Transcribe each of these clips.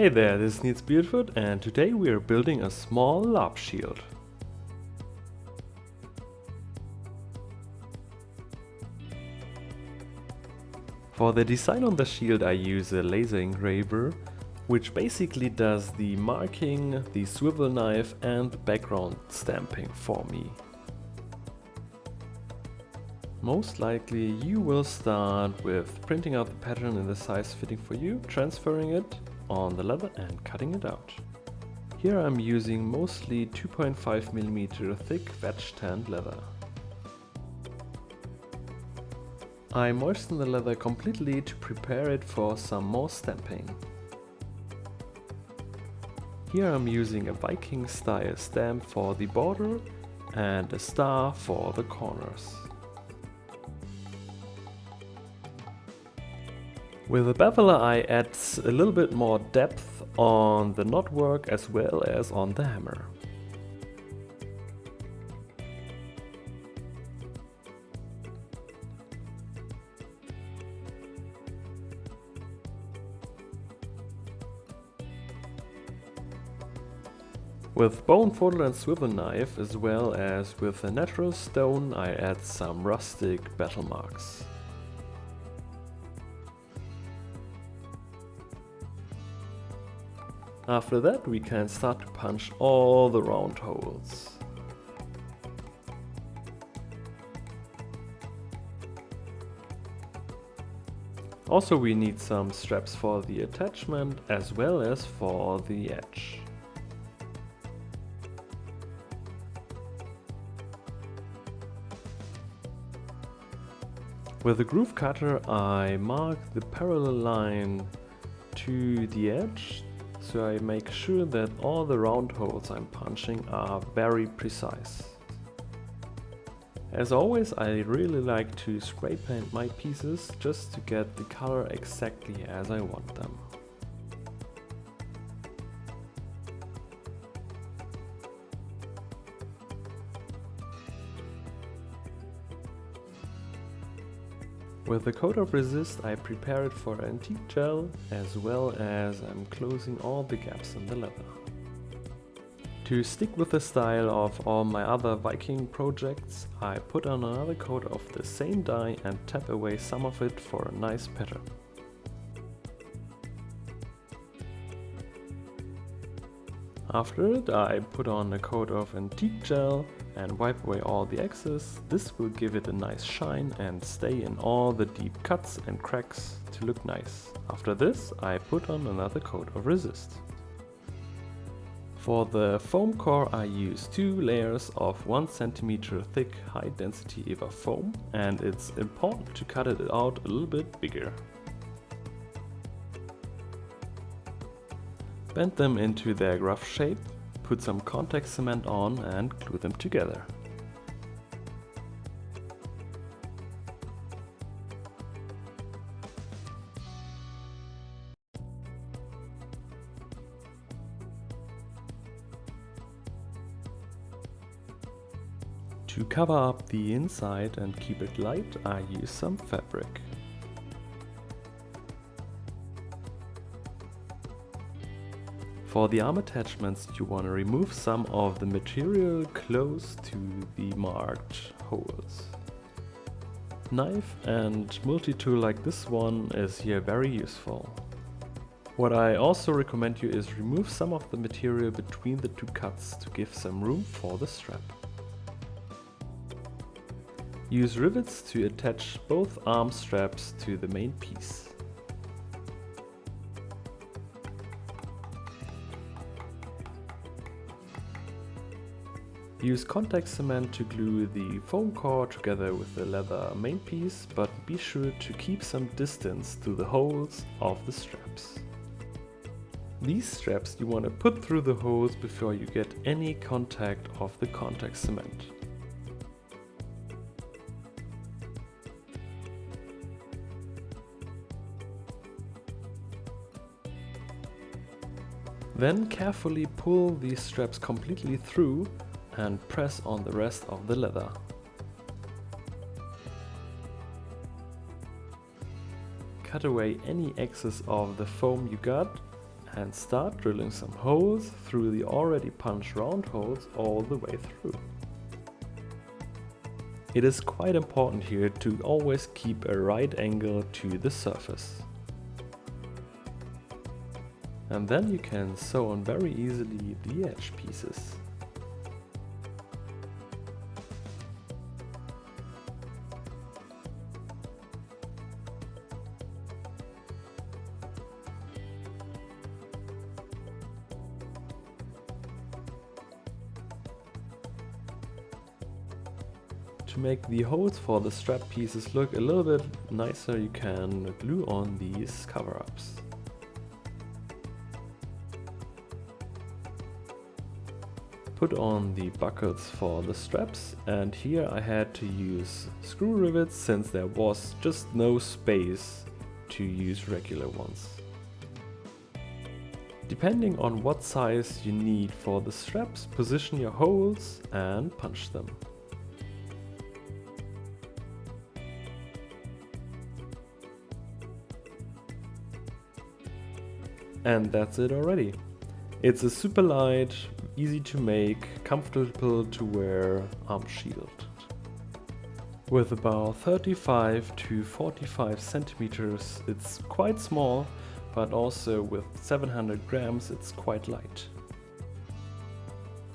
Hey there, this is Niels Beardfoot, and today we are building a small Larp shield. For the design on the shield I use a laser engraver, which basically does the marking, the swivel knife and the background stamping for me. Most likely you will start with printing out the pattern in the size fitting for you, transferring it on the leather and cutting it out. Here I'm using mostly 2.5mm thick wedge tanned leather. I moisten the leather completely to prepare it for some more stamping. Here I'm using a Viking style stamp for the border and a star for the corners. With the beveler I add a little bit more depth on the knotwork as well as on the hammer. With bone folder and swivel knife as well as with a natural stone I add some rustic battle marks. After that we can start to punch all the round holes. Also we need some straps for the attachment as well as for the edge. With a groove cutter I mark the parallel line to the edge, so I make sure that all the round holes I'm punching are very precise. As always, I really like to spray paint my pieces just to get the color exactly as I want them. With a coat of resist I prepare it for antique gel as well as I'm closing all the gaps in the leather. To stick with the style of all my other Viking projects I put on another coat of the same dye and tap away some of it for a nice pattern. After it I put on a coat of antique gel and wipe away all the excess. This will give it a nice shine and stay in all the deep cuts and cracks to look nice. After this I put on another coat of resist. For the foam core I use 2 layers of 1 cm thick high density EVA foam, and it's important to cut it out a little bit bigger. Bend them into their rough shape, put some contact cement on and glue them together. To cover up the inside and keep it light, I use some fabric. For the arm attachments you want to remove some of the material close to the marked holes. Knife and multi-tool like this one is here very useful. What I also recommend you is remove some of the material between the 2 cuts to give some room for the strap. Use rivets to attach both arm straps to the main piece. Use contact cement to glue the foam core together with the leather main piece, but be sure to keep some distance to the holes of the straps. These straps you want to put through the holes before you get any contact of the contact cement. Then carefully pull these straps completely through and press on the rest of the leather. Cut away any excess of the foam you got and start drilling some holes through the already punched round holes all the way through. It is quite important here to always keep a right angle to the surface. And then you can sew on very easily the edge pieces. To make the holes for the strap pieces look a little bit nicer, you can glue on these cover-ups. Put on the buckles for the straps, and here I had to use screw rivets since there was just no space to use regular ones. Depending on what size you need for the straps, position your holes and punch them. And that's it already. It's a super light, easy to make, comfortable to wear arm shield. With about 35 to 45 centimeters, it's quite small, but also with 700 grams, it's quite light.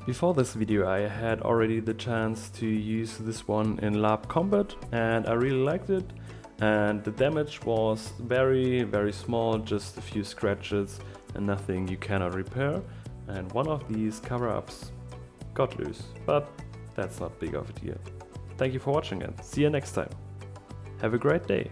Before this video I had already the chance to use this one in Larp Combat and I really liked it. And the damage was very small, just a few scratches and nothing you cannot repair. And one of these cover-ups got loose, but that's not big of a deal. Thank you for watching and see you next time. Have a great day.